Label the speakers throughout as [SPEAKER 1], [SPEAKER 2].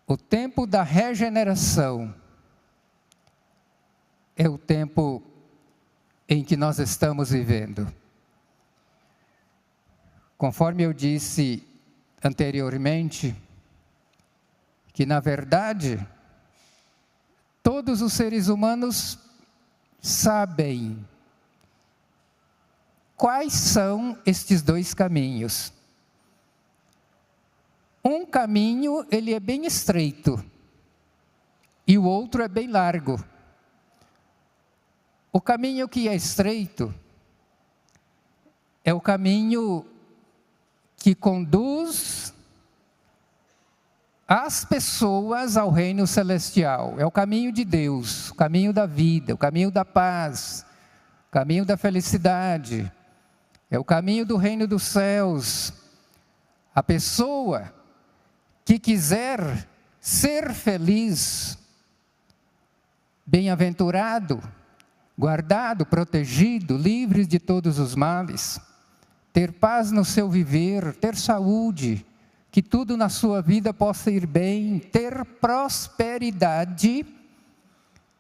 [SPEAKER 1] O tempo da regeneração é o tempo em que nós estamos vivendo. Conforme eu disse anteriormente, que na verdade, todos os seres humanos sabem quais são estes dois caminhos. Um caminho, ele é bem estreito, e o outro é bem largo. O caminho que é estreito é o caminho que conduz as pessoas ao reino celestial. É o caminho de Deus, o caminho da vida, o caminho da paz, o caminho da felicidade. É o caminho do reino dos céus. A pessoa que quiser ser feliz, bem-aventurado, guardado, protegido, livre de todos os males, ter paz no seu viver, ter saúde, que tudo na sua vida possa ir bem, ter prosperidade,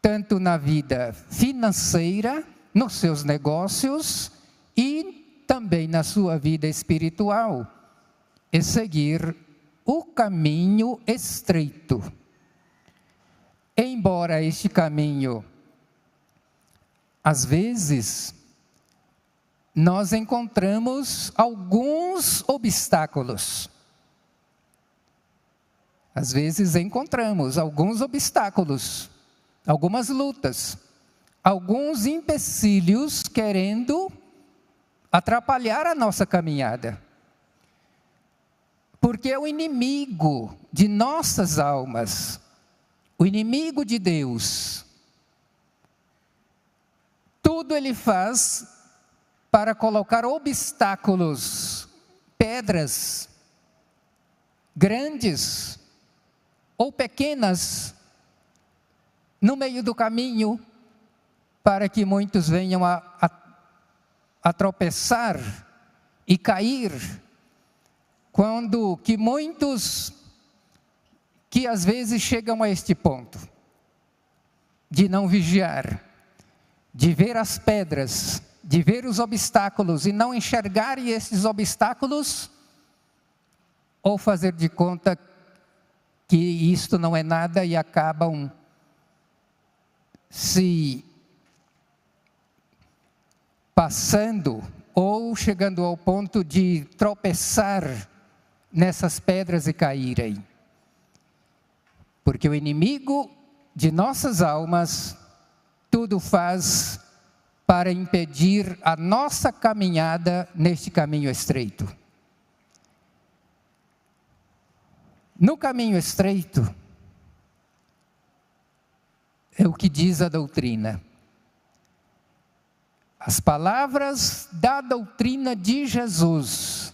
[SPEAKER 1] tanto na vida financeira, nos seus negócios e também na sua vida espiritual, e seguir o caminho estreito. Embora este caminho, às vezes, nós encontramos alguns obstáculos. Às vezes encontramos alguns obstáculos, algumas lutas, alguns empecilhos querendo atrapalhar a nossa caminhada. Porque o inimigo de nossas almas, o inimigo de Deus, tudo ele faz para colocar obstáculos, pedras, grandes ou pequenas, no meio do caminho, para que muitos venham a tropeçar e cair, quando que muitos que às vezes chegam a este ponto, de não vigiar, de ver as pedras, de ver os obstáculos e não enxergarem esses obstáculos, ou fazer de conta que isto não é nada e acabam se passando ou chegando ao ponto de tropeçar nessas pedras e caírem. Porque o inimigo de nossas almas tudo faz para impedir a nossa caminhada neste caminho estreito. No caminho estreito, é o que diz a doutrina. As palavras da doutrina de Jesus,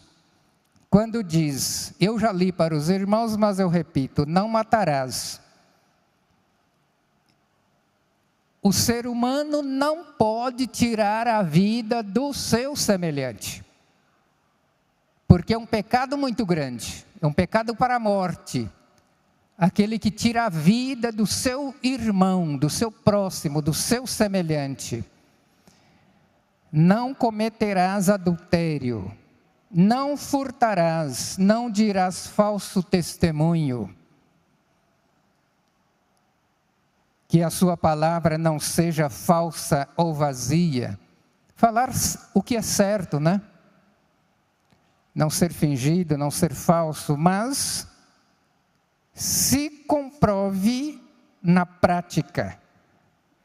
[SPEAKER 1] quando diz, eu já li para os irmãos, mas eu repito, não matarás. O ser humano não pode tirar a vida do seu semelhante, porque é um pecado muito grande, é um pecado para a morte. Aquele que tira a vida do seu irmão, do seu próximo, do seu semelhante. Não cometerás adultério, não furtarás, não dirás falso testemunho. Que a sua palavra não seja falsa ou vazia. Falar o que é certo, né? Não ser fingido, não ser falso, mas se comprove na prática.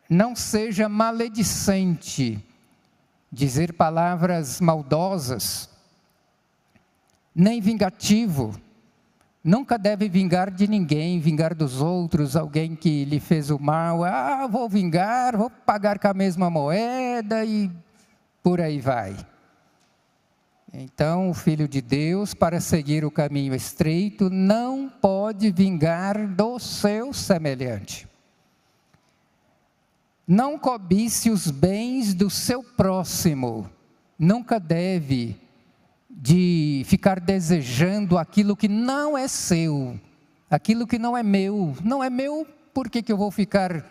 [SPEAKER 1] Não seja maledicente, dizer palavras maldosas, nem vingativo. Nunca deve vingar de ninguém, vingar dos outros, alguém que lhe fez o mal. Vou vingar, vou pagar com a mesma moeda e por aí vai. Então, o Filho de Deus, para seguir o caminho estreito, não pode vingar do seu semelhante. Não cobice os bens do seu próximo. Nunca deve de ficar desejando aquilo que não é seu, Aquilo que não é meu, por que eu vou ficar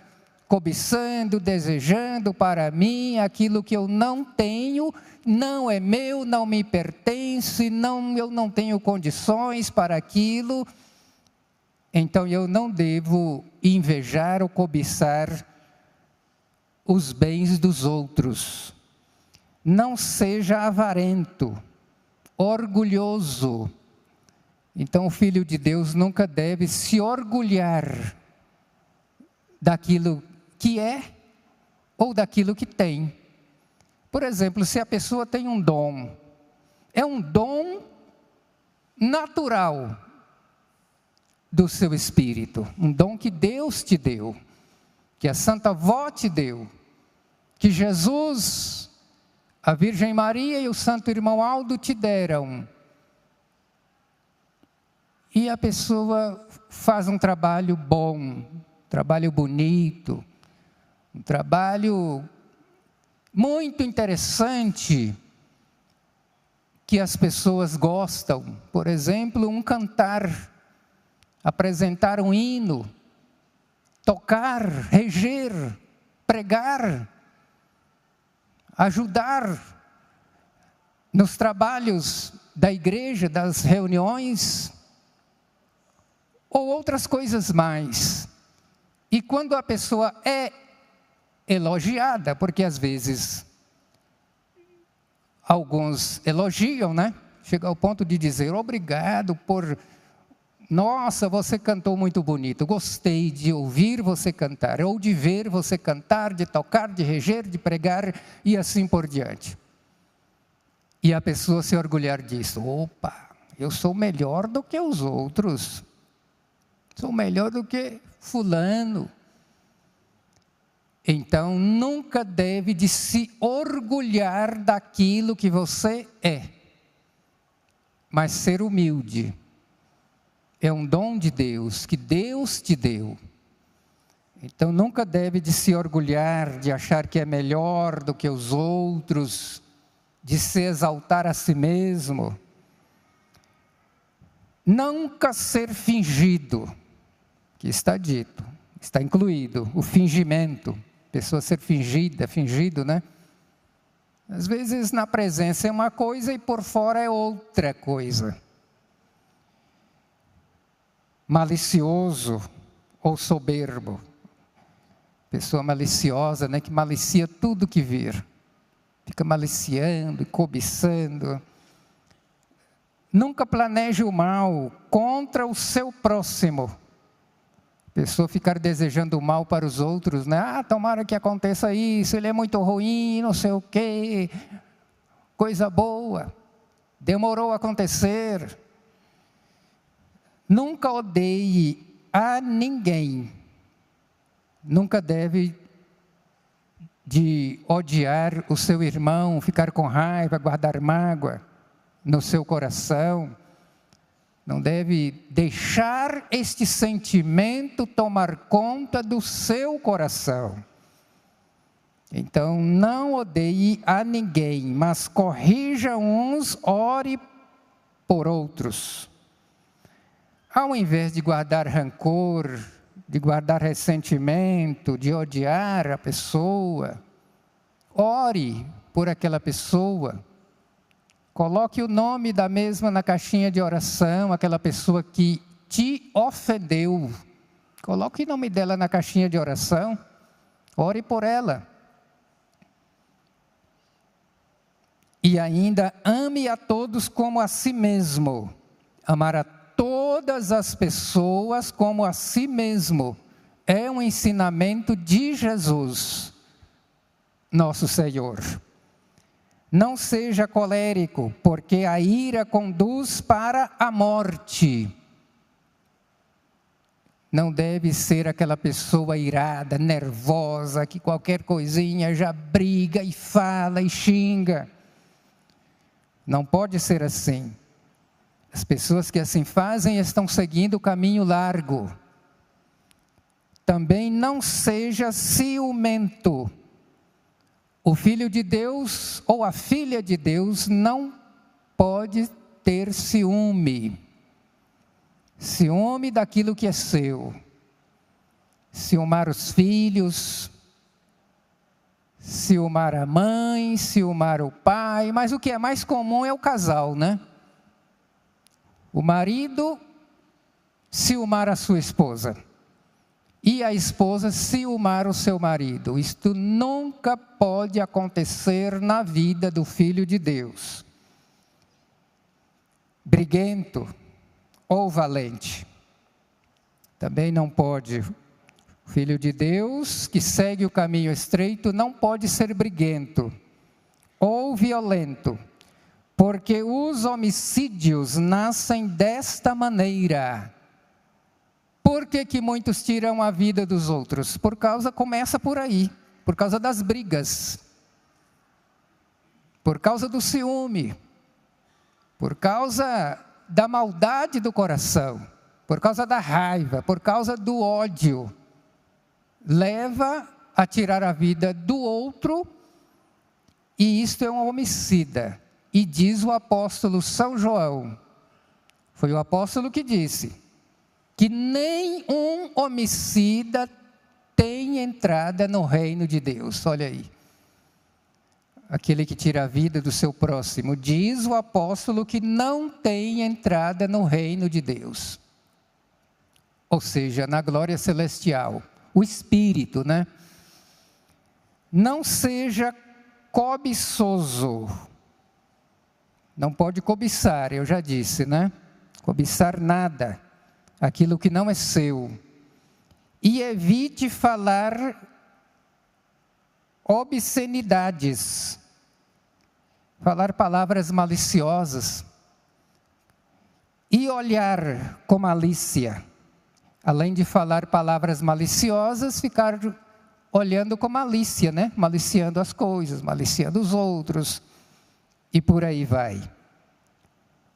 [SPEAKER 1] cobiçando, desejando para mim aquilo que eu não tenho, não é meu, não me pertence, eu não tenho condições para aquilo. Então eu não devo invejar ou cobiçar os bens dos outros. Não seja avarento, orgulhoso. Então o Filho de Deus nunca deve se orgulhar daquilo que é ou daquilo que tem. Por exemplo, se a pessoa tem um dom, é um dom natural do seu espírito, um dom que Deus te deu, que a Santa Vó te deu, que Jesus, a Virgem Maria e o Santo Irmão Aldo te deram. E a pessoa faz um trabalho bom, um trabalho bonito, um trabalho muito interessante, que as pessoas gostam. Por exemplo, um cantar, apresentar um hino, tocar, reger, pregar, ajudar nos trabalhos da igreja, das reuniões, ou outras coisas mais. E quando a pessoa é elogiada, porque às vezes alguns elogiam, né? Chega ao ponto de dizer, obrigado por... Nossa, você cantou muito bonito, gostei de ouvir você cantar, ou de ver você cantar, de tocar, de reger, de pregar, e assim por diante. E a pessoa se orgulhar disso. Opa, eu sou melhor do que os outros, sou melhor do que fulano. Então, nunca deve de se orgulhar daquilo que você é, mas ser humilde. É um dom de Deus, que Deus te deu. Então, nunca deve de se orgulhar, de achar que é melhor do que os outros, de se exaltar a si mesmo. Nunca ser fingido, que está dito, está incluído, o fingimento. Pessoa ser fingido, né? Às vezes na presença é uma coisa e por fora é outra coisa. Malicioso ou soberbo. Pessoa maliciosa, né, que malicia tudo que vir. Fica maliciando e cobiçando. Nunca planeje o mal contra o seu próximo. Pessoa ficar desejando o mal para os outros, né? Ah, tomara que aconteça isso, ele é muito ruim, não sei o quê. Coisa boa. Demorou a acontecer. Nunca odeie a ninguém. Nunca deve de odiar o seu irmão, ficar com raiva, guardar mágoa no seu coração. Não deve deixar este sentimento tomar conta do seu coração. Então, não odeie a ninguém, mas corrija uns, ore por outros. Ao invés de guardar rancor, de guardar ressentimento, de odiar a pessoa, ore por aquela pessoa. Coloque o nome da mesma na caixinha de oração, aquela pessoa que te ofendeu. Coloque o nome dela na caixinha de oração, ore por ela. E ainda ame a todos como a si mesmo. Amar a todas as pessoas como a si mesmo. É um ensinamento de Jesus, nosso Senhor. Não seja colérico, porque a ira conduz para a morte. Não deve ser aquela pessoa irada, nervosa, que qualquer coisinha já briga e fala e xinga. Não pode ser assim. As pessoas que assim fazem estão seguindo o caminho largo. Também não seja ciumento. O filho de Deus ou a filha de Deus não pode ter ciúme. ciúme daquilo que é seu, ciumar os filhos, ciumar a mãe, ciumar o pai, mas o que é mais comum é o casal, né? O marido ciumar a sua esposa e a esposa ciumar o seu marido. Isto nunca pode acontecer na vida do Filho de Deus. Briguento ou valente. Também não pode. O Filho de Deus que segue o caminho estreito não pode ser briguento ou violento, porque os homicídios nascem desta maneira. Por que muitos tiram a vida dos outros? Começa por aí, por causa das brigas, por causa do ciúme, por causa da maldade do coração, por causa da raiva, por causa do ódio, leva a tirar a vida do outro, e isto é um homicida. E diz o apóstolo São João, foi o apóstolo que disse, que nem um homicida tem entrada no reino de Deus. Olha aí, aquele que tira a vida do seu próximo, diz o apóstolo que não tem entrada no reino de Deus. Ou seja, na glória celestial, o Espírito, né? Não seja cobiçoso, não pode cobiçar, eu já disse, né? Cobiçar nada, aquilo que não é seu. E evite falar obscenidades, falar palavras maliciosas, e olhar com malícia. Além de falar palavras maliciosas, ficar olhando com malícia, né? Maliciando as coisas, maliciando os outros, e por aí vai.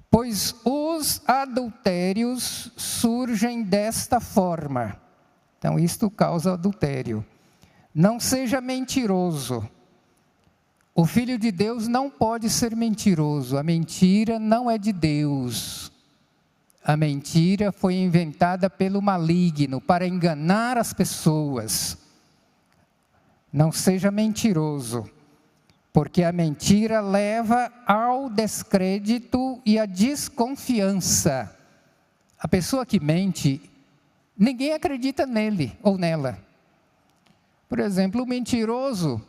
[SPEAKER 1] Pois os adultérios surgem desta forma. Então, isto causa adultério. Não seja mentiroso. O Filho de Deus não pode ser mentiroso. A mentira não é de Deus. A mentira foi inventada pelo maligno para enganar as pessoas. Não seja mentiroso, porque a mentira leva ao descrédito e à desconfiança. A pessoa que mente, ninguém acredita nele ou nela. Por exemplo, o mentiroso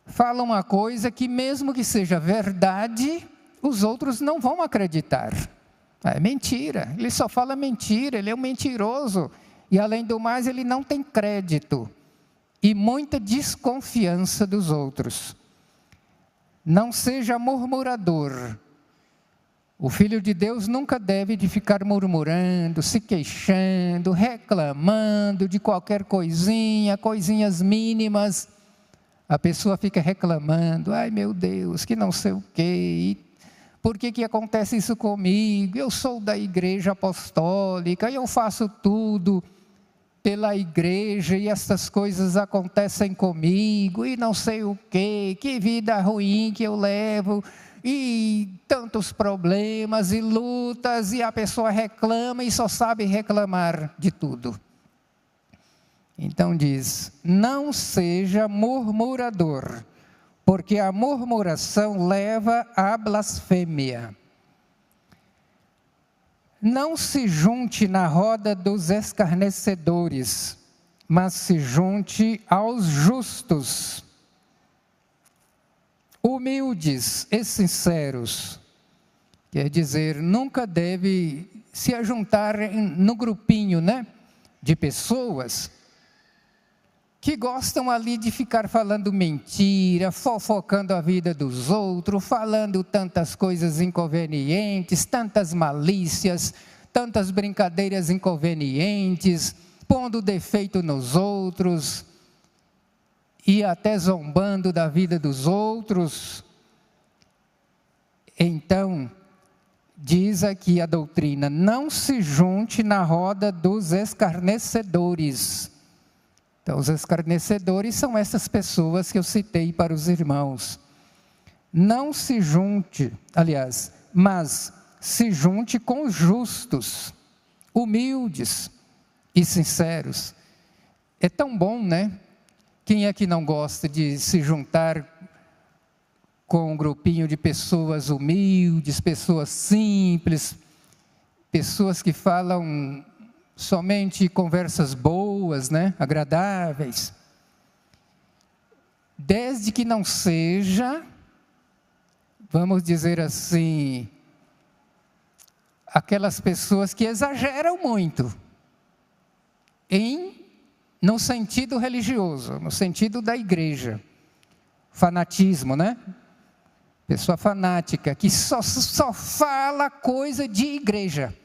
[SPEAKER 1] fala uma coisa que, mesmo que seja verdade, os outros não vão acreditar. É mentira, ele só fala mentira, ele é um mentiroso. E além do mais, ele não tem crédito e muita desconfiança dos outros. Não seja murmurador. O Filho de Deus nunca deve de ficar murmurando, se queixando, reclamando de qualquer coisinha, coisinhas mínimas. A pessoa fica reclamando, ai meu Deus, que não sei o quê, por que acontece isso comigo? Eu sou da igreja apostólica, eu faço tudo pela igreja e essas coisas acontecem comigo, e não sei o quê, que vida ruim que eu levo, e tantos problemas e lutas, e a pessoa reclama e só sabe reclamar de tudo. Então diz, não seja murmurador, porque a murmuração leva à blasfêmia. Não se junte na roda dos escarnecedores, mas se junte aos justos, humildes e sinceros. Quer dizer, nunca deve se ajuntar no grupinho, né, de pessoas que gostam ali de ficar falando mentira, fofocando a vida dos outros, falando tantas coisas inconvenientes, tantas malícias, tantas brincadeiras inconvenientes, pondo defeito nos outros e até zombando da vida dos outros. Então, diz aqui a doutrina, não se junte na roda dos escarnecedores. Então, os escarnecedores são essas pessoas que eu citei para os irmãos. Não se junte, aliás, mas se junte com os justos. humildes e sinceros. É tão bom, né? Quem é que não gosta de se juntar com um grupinho de pessoas humildes, pessoas simples, pessoas que falam somente conversas boas, né? Agradáveis. Desde que não seja, vamos dizer assim, aquelas pessoas que exageram muito no sentido religioso, no sentido da igreja. Fanatismo, né? Pessoa fanática, que só fala coisa de igreja.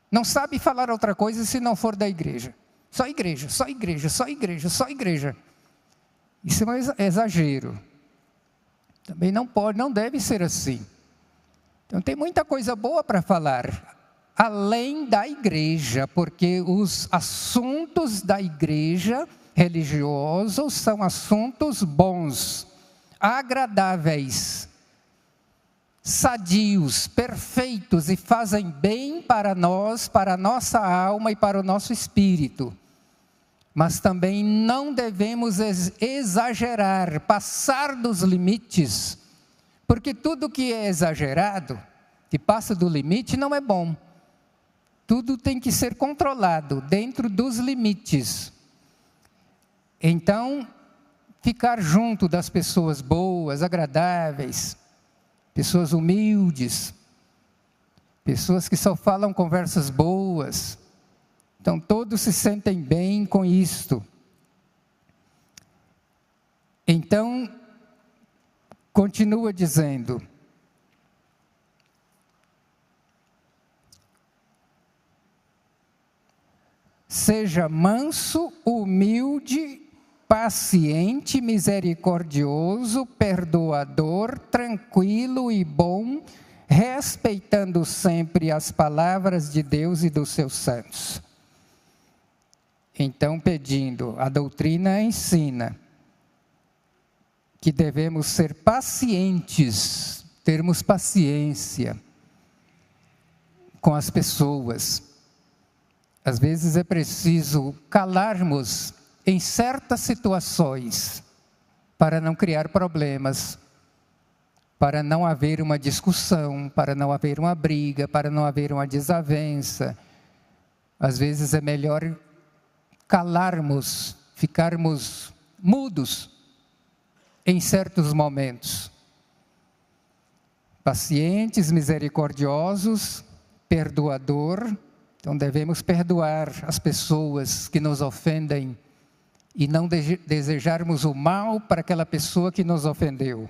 [SPEAKER 1] Não sabe falar outra coisa se não for da igreja. Só igreja, só igreja, só igreja, só igreja. Isso é um exagero. Também não pode, não deve ser assim. Então tem muita coisa boa para falar, além da igreja, porque os assuntos da igreja religiosos são assuntos bons, agradáveis, sadios, perfeitos e fazem bem para nós, para a nossa alma e para o nosso espírito. Mas também não devemos exagerar, passar dos limites, porque tudo que é exagerado, que passa do limite, não é bom. Tudo tem que ser controlado dentro dos limites. Então, ficar junto das pessoas boas, agradáveis, pessoas humildes, pessoas que só falam conversas boas. Então, todos se sentem bem com isto. Então, continua dizendo: seja manso, humilde, paciente, misericordioso, perdoador, tranquilo e bom, respeitando sempre as palavras de Deus e dos seus santos. Então, pedindo, a doutrina ensina que devemos ser pacientes, termos paciência com as pessoas. Às vezes é preciso calarmos em certas situações para não criar problemas, para não haver uma discussão, para não haver uma briga, para não haver uma desavença. Às vezes é melhor calarmos, ficarmos mudos em certos momentos. Pacientes, misericordiosos, perdoador. Então devemos perdoar as pessoas que nos ofendem e não desejarmos o mal para aquela pessoa que nos ofendeu.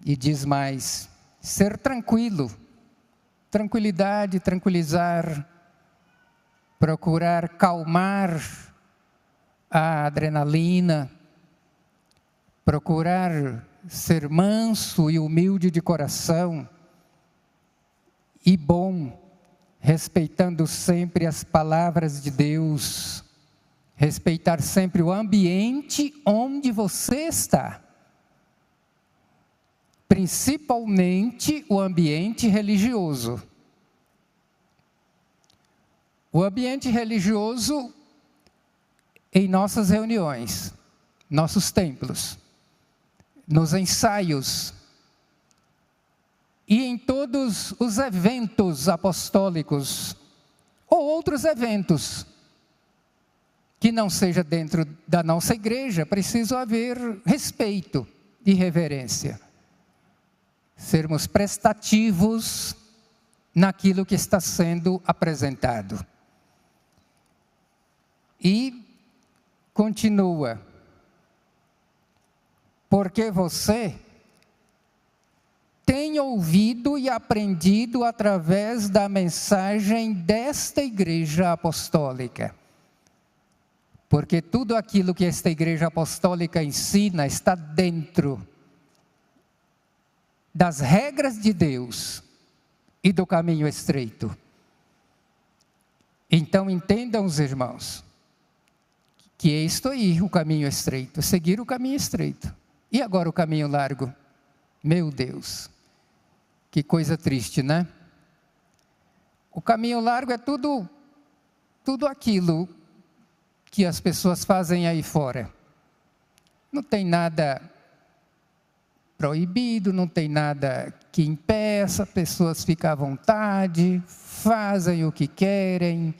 [SPEAKER 1] E diz mais, ser tranquilo, tranquilidade, tranquilizar, procurar calmar a adrenalina, procurar ser manso e humilde de coração e bom, respeitando sempre as palavras de Deus, respeitar sempre o ambiente onde você está, principalmente o ambiente religioso. O ambiente religioso em nossas reuniões, nossos templos, nos ensaios e em todos os eventos apostólicos ou outros eventos que não seja dentro da nossa igreja, preciso haver respeito e reverência. Sermos prestativos naquilo que está sendo apresentado. E continua, porque você tem ouvido e aprendido através da mensagem desta igreja apostólica. Porque tudo aquilo que esta igreja apostólica ensina está dentro das regras de Deus e do caminho estreito. Então entendam os irmãos, que é isto aí, o caminho estreito, seguir o caminho estreito. E agora o caminho largo? Meu Deus, que coisa triste, né? O caminho largo é tudo aquilo que as pessoas fazem aí fora. Não tem nada proibido, não tem nada que impeça, pessoas ficam à vontade, fazem o que querem,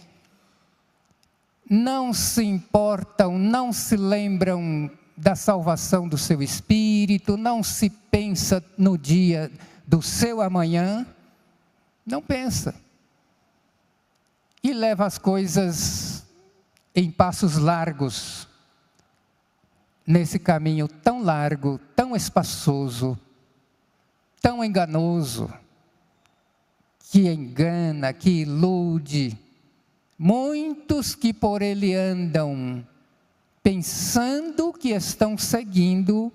[SPEAKER 1] não se importam, não se lembram da salvação do seu espírito, não se pensa no dia do seu amanhã, não pensa. E leva as coisas em passos largos, nesse caminho tão largo, tão espaçoso, tão enganoso, que engana, que ilude, muitos que por ele andam, pensando que estão seguindo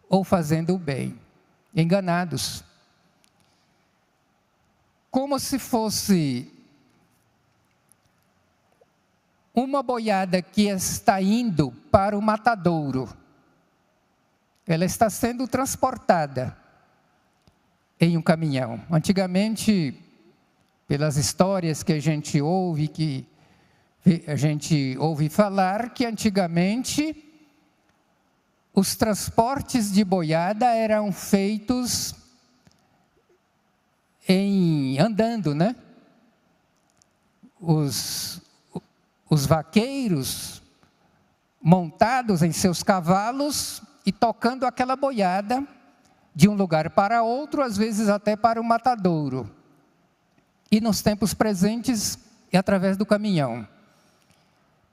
[SPEAKER 1] ou fazendo o bem, enganados. Como se fosse uma boiada que está indo para o matadouro. Ela está sendo transportada em um caminhão. Antigamente, pelas histórias que a gente ouve falar, que antigamente os transportes de boiada eram feitos andando, né? Os vaqueiros montados em seus cavalos e tocando aquela boiada de um lugar para outro, às vezes até para o matadouro. E nos tempos presentes é através do caminhão.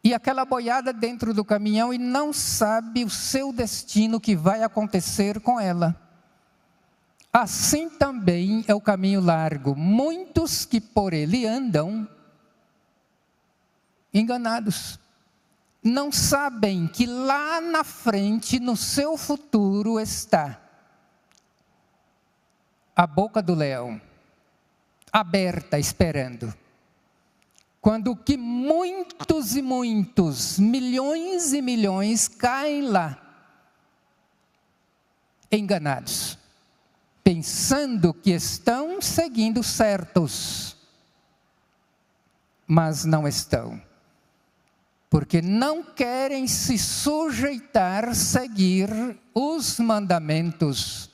[SPEAKER 1] E aquela boiada dentro do caminhão e não sabe o seu destino, que vai acontecer com ela. Assim também é o caminho largo. Muitos que por ele andam enganados. Não sabem que lá na frente, no seu futuro, está a boca do leão, aberta, esperando. Quando que muitos e muitos, milhões e milhões, caem lá, enganados, pensando que estão seguindo certos, mas não estão. Porque não querem se sujeitar, seguir os mandamentos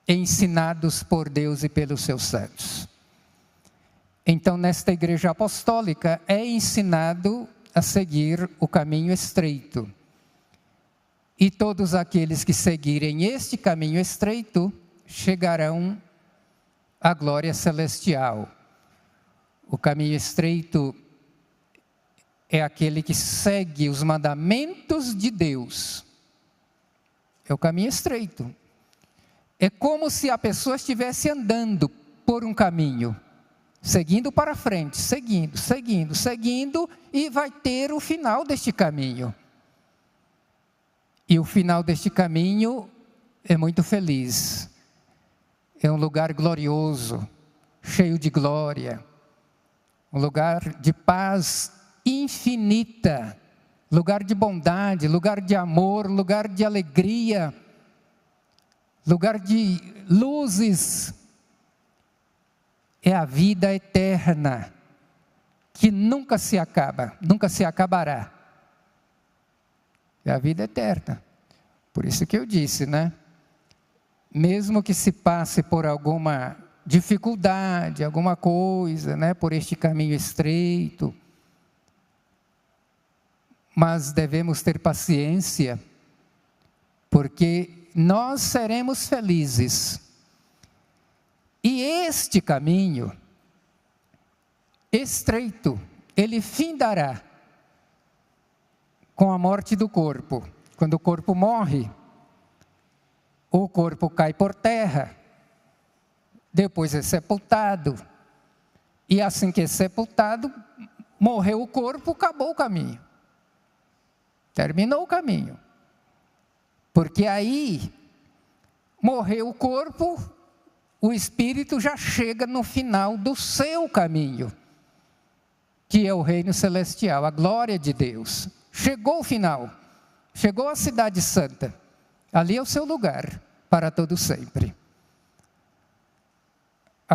[SPEAKER 1] ensinados por Deus e pelos seus santos. Então, nesta igreja apostólica, é ensinado a seguir o caminho estreito. E todos aqueles que seguirem este caminho estreito, chegarão à glória celestial. O caminho estreito é aquele que segue os mandamentos de Deus. É o caminho estreito. É como se a pessoa estivesse andando por um caminho, seguindo para frente, seguindo, e vai ter o final deste caminho. E o final deste caminho é muito feliz. É um lugar glorioso, cheio de glória, um lugar de paz infinita, lugar de bondade, lugar de amor, lugar de alegria, lugar de luzes. É a vida eterna, que nunca se acaba, nunca se acabará. É a vida eterna. Por isso que eu disse, né? Mesmo que se passe por alguma dificuldade, alguma coisa, né? Por este caminho estreito, mas devemos ter paciência, porque nós seremos felizes. E este caminho estreito, ele findará com a morte do corpo. Quando o corpo morre, o corpo cai por terra, depois é sepultado, e assim que é sepultado, morreu o corpo, acabou o caminho. Terminou o caminho. Porque aí, morreu o corpo, o espírito já chega no final do seu caminho, que é o reino celestial, a glória de Deus. Chegou o final, chegou a cidade santa, ali é o seu lugar, para todo sempre.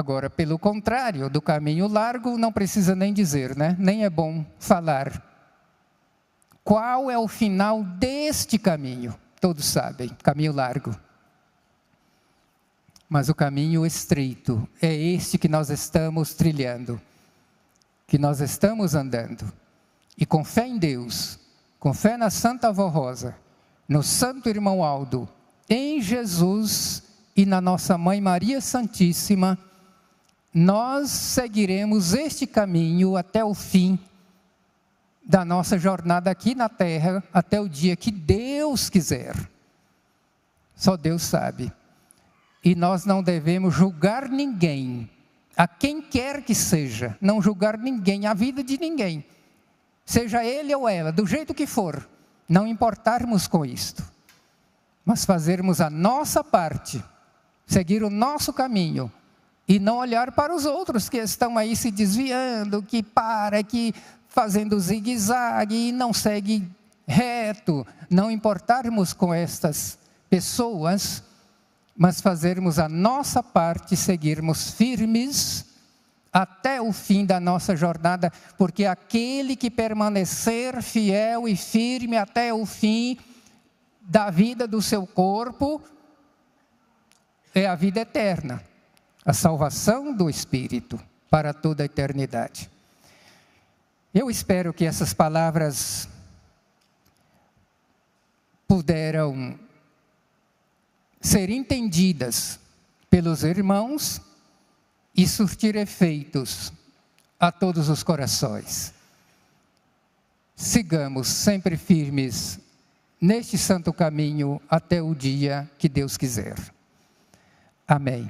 [SPEAKER 1] Agora, pelo contrário, do caminho largo, não precisa nem dizer, né? Nem é bom falar. Qual é o final deste caminho? Todos sabem, caminho largo. Mas o caminho estreito é este que nós estamos trilhando, que nós estamos andando. E com fé em Deus, com fé na Santa Avó Rosa, no Santo Irmão Aldo, em Jesus e na nossa Mãe Maria Santíssima, nós seguiremos este caminho até o fim da nossa jornada aqui na Terra, até o dia que Deus quiser. Só Deus sabe. E nós não devemos julgar ninguém, a quem quer que seja, não julgar ninguém, a vida de ninguém, seja ele ou ela, do jeito que for, não importarmos com isto, mas fazermos a nossa parte, seguir o nosso caminho, e não olhar para os outros que estão aí se desviando, que fazendo zigue-zague e não segue reto, não importarmos com estas pessoas, mas fazermos a nossa parte, seguirmos firmes até o fim da nossa jornada, porque aquele que permanecer fiel e firme até o fim da vida do seu corpo, é a vida eterna, a salvação do Espírito para toda a eternidade. Eu espero que essas palavras puderam ser entendidas pelos irmãos e surtir efeitos a todos os corações. Sigamos sempre firmes neste santo caminho até o dia que Deus quiser. Amém.